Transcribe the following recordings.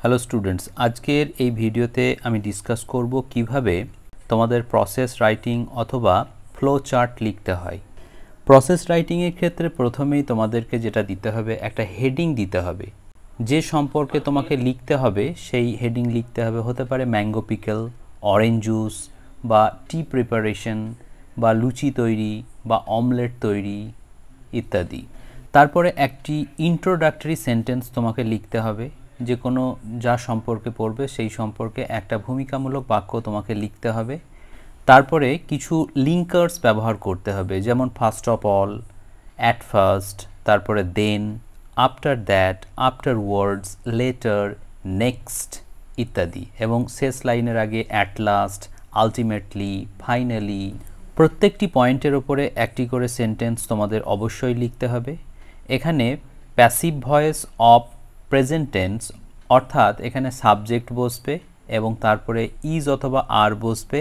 Hello students, আজকের এই ভিডিওতে আমি ডিসকাস করব কিভাবে তোমাদের প্রসেস রাইটিং অথবা ফ্লো চার্ট লিখতে হয়। প্রসেস রাইটিংয়ের ক্ষেত্রে প্রথমেই তোমাদেরকে যেটা দিতে হবে, একটা হেডিং দিতে হবে। যে সম্পর্কে তোমাকে লিখতে হবে সেই হেডিং লিখতে হবে। হতে পারে ম্যাঙ্গো পিকেল, অরেঞ্জ জুস, বা টি প্রিপারেশন, বা লুচি তৈরি, বা অমলেট তৈরি ইত্যাদি। তারপরে একটি ইন্ট্রোডাক্টরি সেন্টেন্স তোমাকে লিখতে হবে। যে কোনো যা সম্পর্কে পড়বে সেই সম্পর্কে একটা ভূমিকামূলক বাক্য তোমাকে লিখতে হবে। তারপরে কিছু লিঙ্কার্স ব্যবহার করতে হবে, যেমন first of all, at first, তারপরে then, after that, afterwards, letter, next ইত্যাদি। এবং শেষ লাইনের আগে অ্যাট লাস্ট, আলটিমেটলি, ফাইনালি। প্রত্যেকটি পয়েন্টের ওপরে একটি করে সেন্টেন্স তোমাদের অবশ্যই লিখতে হবে। এখানে passive voice of present tense, অর্থাৎ এখানে সাবজেক্ট বসবে এবং তারপরে ইজ অথবা আর বসবে,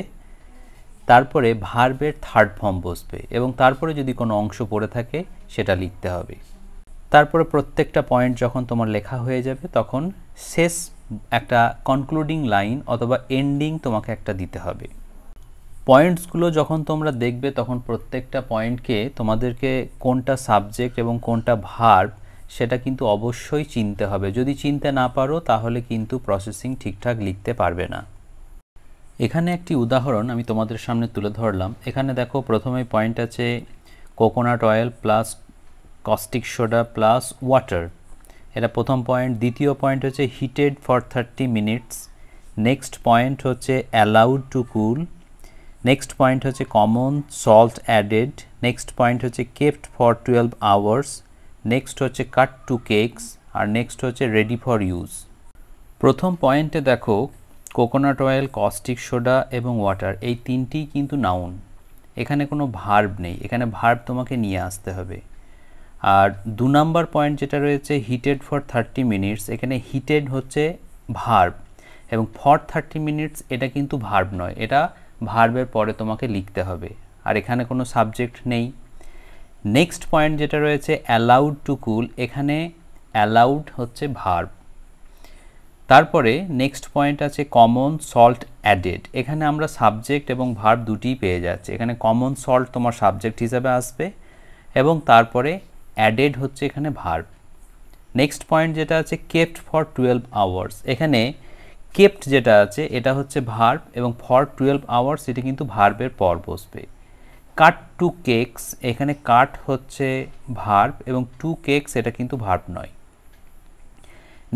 তারপরে ভার্বের থার্ড ফর্ম বসবে এবং তারপরে যদি কোনো অংশ পড়ে থাকে সেটা লিখতে হবে। তারপরে প্রত্যেকটা পয়েন্ট যখন তোমার লেখা হয়ে যাবে তখন শেষ একটা কনক্লুডিং লাইন অথবা এন্ডিং তোমাকে একটা দিতে হবে। পয়েন্টসগুলো যখন তোমরা দেখবে তখন প্রত্যেকটা পয়েন্টকে তোমাদেরকে কোনটা সাবজেক্ট এবং কোনটা ভার্ব সেটা কিন্তু অবশ্যই চিনতে হবে। যদি চিনতে না পারো তাহলে কিন্তু প্রসেসিং ঠিকঠাক লিখতে পারবে না। এখানে একটি উদাহরণ আমি তোমাদের সামনে তুলে ধরলাম। এখানে দেখো, প্রথমে পয়েন্ট আছে coconut oil plus caustic soda plus water, এটা প্রথম পয়েন্ট। দ্বিতীয় পয়েন্ট হচ্ছে heated for 30 minutes. Next point হচ্ছে allowed to cool. Next point হচ্ছে common salt added. Next point হচ্ছে কেপ্ট ফর 12 আওয়ার্স। নেক্সট হচ্ছে কাট টু কেকস, আর next হচ্ছে রেডি ফর ইউজ। প্রথম পয়েন্টে দেখো, কোকোনাট অয়েল, কস্টিক সোডা এবং ওয়াটার, এই তিনটিই কিন্তু নাউন। এখানে কোনো ভার্ব নেই, এখানে ভার্ব তোমাকে নিয়ে আসতে হবে। আর 2 নম্বর পয়েন্ট যেটা রয়েছে হিটেড ফর 30 মিনিটস, এখানে হিটেড হচ্ছে ভার্ব এবং ফর 30 মিনিটস এটা কিন্তু ভার্ব নয়, এটা ভার্বের পরে তোমাকে লিখতে হবে। আর এখানে কোনো সাবজেক্ট নেই। নেক্সট পয়েন্ট যেটা রয়েছে অ্যালাউড টু কুল, এখানে অ্যালাউড হচ্ছে ভার্ব। তারপরে নেক্সট পয়েন্ট আছে কমন সল্ট অ্যাডেড, এখানে আমরা সাবজেক্ট এবং ভার্ব দুটিই পেয়ে যাচ্ছি। এখানে কমন সল্ট তোমার সাবজেক্ট হিসাবে আসবে এবং তারপরে অ্যাডেড হচ্ছে এখানে ভার্ব। নেক্সট পয়েন্ট যেটা আছে কেপ্ট ফর 12 আওয়ার্স, এখানে কেপ্ট যেটা আছে এটা হচ্ছে ভার্ব এবং ফর 12 আওয়ার্স এটা কিন্তু ভার্বের পর বসবে। কাট টু কেকস, এখানে কাট হচ্ছে ভার্ব এবং টু কেকস এটা কিন্তু ভার্ব নয়।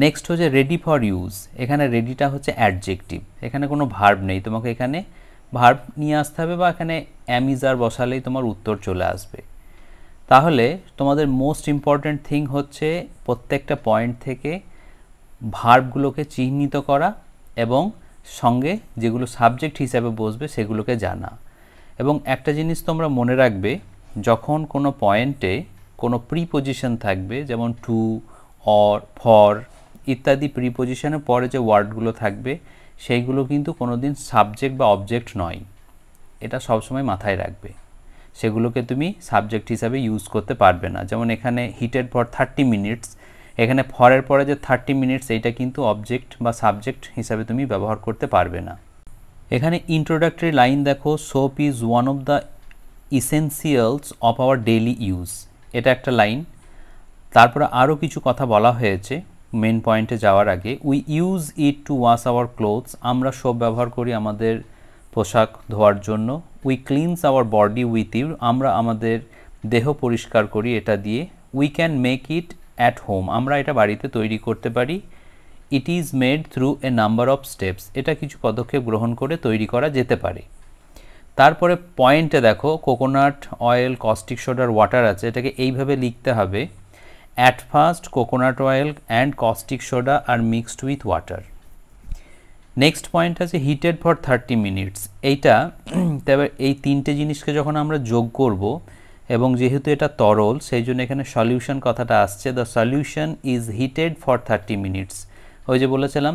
নেক্সট হচ্ছে রেডি ফর ইউজ, এখানে রেডিটা হচ্ছে অ্যাডজেক্টিভ, এখানে কোনো ভার্ব নেই, তোমাকে এখানে ভার্ব নিয়ে আসতে হবে বা এখানে অ্যামিজার বসালেই তোমার উত্তর চলে আসবে। তাহলে তোমাদের মোস্ট ইম্পর্ট্যান্ট থিং হচ্ছে প্রত্যেকটা পয়েন্ট থেকে ভার্বগুলোকে চিহ্নিত করা এবং সঙ্গে যেগুলো সাবজেক্ট হিসাবে বসবে সেগুলোকে জানা। এবং একটা জিনিস তোমরা মনে রাখবে, যখন কোনো পয়েন্টে কোনো প্রিপোজিশন থাকবে, যেমন টু, অর, ফর ইত্যাদি প্রিপোজিশনের পরে যে ওয়ার্ডগুলো থাকবে সেইগুলো কিন্তু কোনো দিন সাবজেক্ট বা অবজেক্ট নয়, এটা সবসময় মাথায় রাখবে। সেগুলোকে তুমি সাবজেক্ট হিসাবে ইউজ করতে পারবে না। যেমন এখানে হিটেড ফর 30 মিনিটস, এখানে ফরের পরে যে 30 মিনিটস এইটা কিন্তু অবজেক্ট বা সাবজেক্ট হিসাবে তুমি ব্যবহার করতে পারবে না। এখানে ইন্ট্রোডাক্টরি লাইন দেখো, soap is one of the essentials of our daily use, এটা একটা লাইন। তারপরে আরও কিছু কথা বলা হয়েছে মেন পয়েন্টে যাওয়ার আগে। We use it to wash our clothes, আমরা সোপ ব্যবহার করি আমাদের পোশাক ধোয়ার জন্য। We cleans our body with it, আমরা আমাদের দেহ পরিষ্কার করি এটা দিয়ে। We can make it at home, আমরা এটা বাড়িতে তৈরি করতে পারি। It is made through a number of steps, এটা কিছু পদক্ষেপ গ্রহণ করে তৈরি করা যেতে পারে। তারপরে পয়েন্টে দেখো কোকোনাট অয়েল, কস্টিক সোডার, ওয়াটার আছে, এটাকে এইভাবে লিখতে হবে, at first coconut oil and caustic soda are mixed with water. Next point আছে হিটেড ফর 30 মিনিটস, এইটা তবে এই তিনটে জিনিসকে যখন আমরা যোগ করব এবং যেহেতু এটা তরল সেই জন্য এখানে সলিউশন কথাটা আসছে, the solution is heated for 30 minutes. ওই যে বলেছিলাম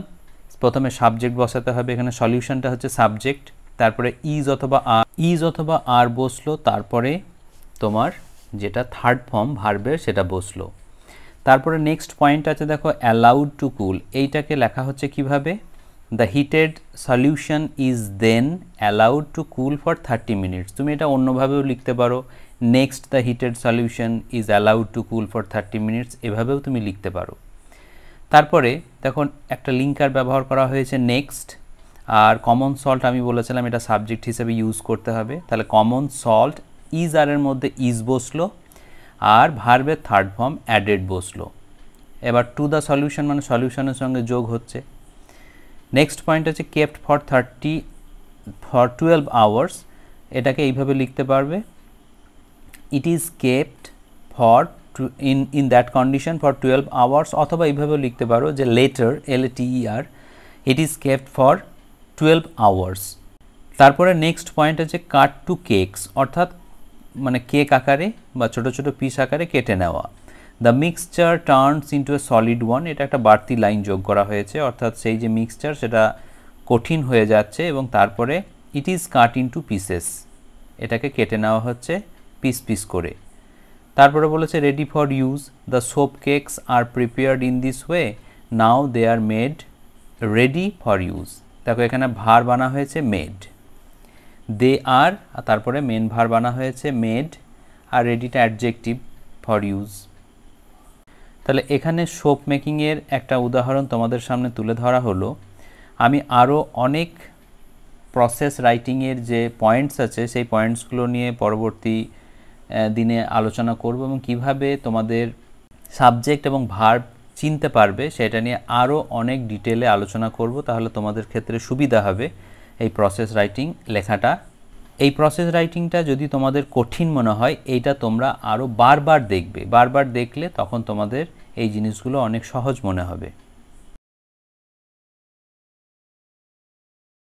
প্রথমে সাবজেক্ট বসাতে হবে, এখানে সলিউশনটা হচ্ছে সাবজেক্ট, তারপরে ইজ অথবা আর বসলো, তারপরে তোমার যেটা থার্ড ফর্ম ভার্বের সেটা বসলো। তারপরে নেক্সট পয়েন্ট আছে দেখো অ্যালাউড টু কুল, এইটাকে লেখা হচ্ছে কিভাবে, the heated solution is then allowed to cool for 30 minutes. তুমি এটা অন্যভাবেও লিখতে পারো, next the heated solution is allowed to cool for 30 minutes, এভাবেও তুমি লিখতে পারো। তারপরে দেখো একটা লিঙ্কার ব্যবহার করা হয়েছে নেক্সট, আর কমন সল্ট আমি বলেছিলাম এটা সাবজেক্ট হিসেবে ইউজ করতে হবে, তাহলে কমন সল্ট ইজ আর এর মধ্যে ইজ বসলো, আর ভার্বের থার্ড ফর্ম অ্যাডেড বসলো। এবার টু দ্য সলিউশন মানে সলিউশনের সঙ্গে যোগ হচ্ছে। নেক্সট পয়েন্ট আছে কেপ্ট ফর 12 আওয়ার্স, এটাকে এইভাবে লিখতে পারবে, it is kept for in that condition for 12 hours, অথবা এইভাবেও লিখতে পারো যে letter LATER it is kept for 12 hours. তারপরে নেক্সট পয়েন্ট আছে কাট টু কেকস, অর্থাৎ মানে কেক আকারে বা ছোটো ছোটো পিস আকারে কেটে নেওয়া। The mixture turns into A solid one, এটা একটা বাড়তি লাইন যোগ করা হয়েছে, অর্থাৎ সেই যে মিক্সচার সেটা কঠিন হয়ে যাচ্ছে, এবং তারপরে it is cut into pieces, এটাকে কেটে নেওয়া হচ্ছে পিস পিস করে। তারপরে বলেছে ready for use, the soap cakes are prepared in this way, now they are made ready for use. দেখো এখানে ভার বানা হয়েছে মেড, দে আর তারপরে মেন ভার বানা হয়েছে মেড, আর রেডিটা অ্যাডজেক্টিভ ফর ইউজ। তাহলে এখানে সোপ মেকিংয়ের একটা উদাহরণ তোমাদের সামনে তুলে ধরা হলো। আমি আরও অনেক প্রসেস রাইটিংয়ের যে পয়েন্টস আছে সেই পয়েন্টসগুলো নিয়ে পরবর্তী দিনে আলোচনা করব, এবং কিভাবে তোমাদের সাবজেক্ট এবং ভার্ব চিনতে পারবে সেটা নিয়ে আরও অনেক ডিটেলে আলোচনা করব, তাহলে তোমাদের ক্ষেত্রে সুবিধা হবে এই প্রসেস রাইটিং লেখাটা। এই প্রসেস রাইটিংটা যদি তোমাদের কঠিন মনে হয়, এইটা তোমরা আরও বারবার দেখবে, বারবার দেখলে তখন তোমাদের এই জিনিসগুলো অনেক সহজ মনে হবে।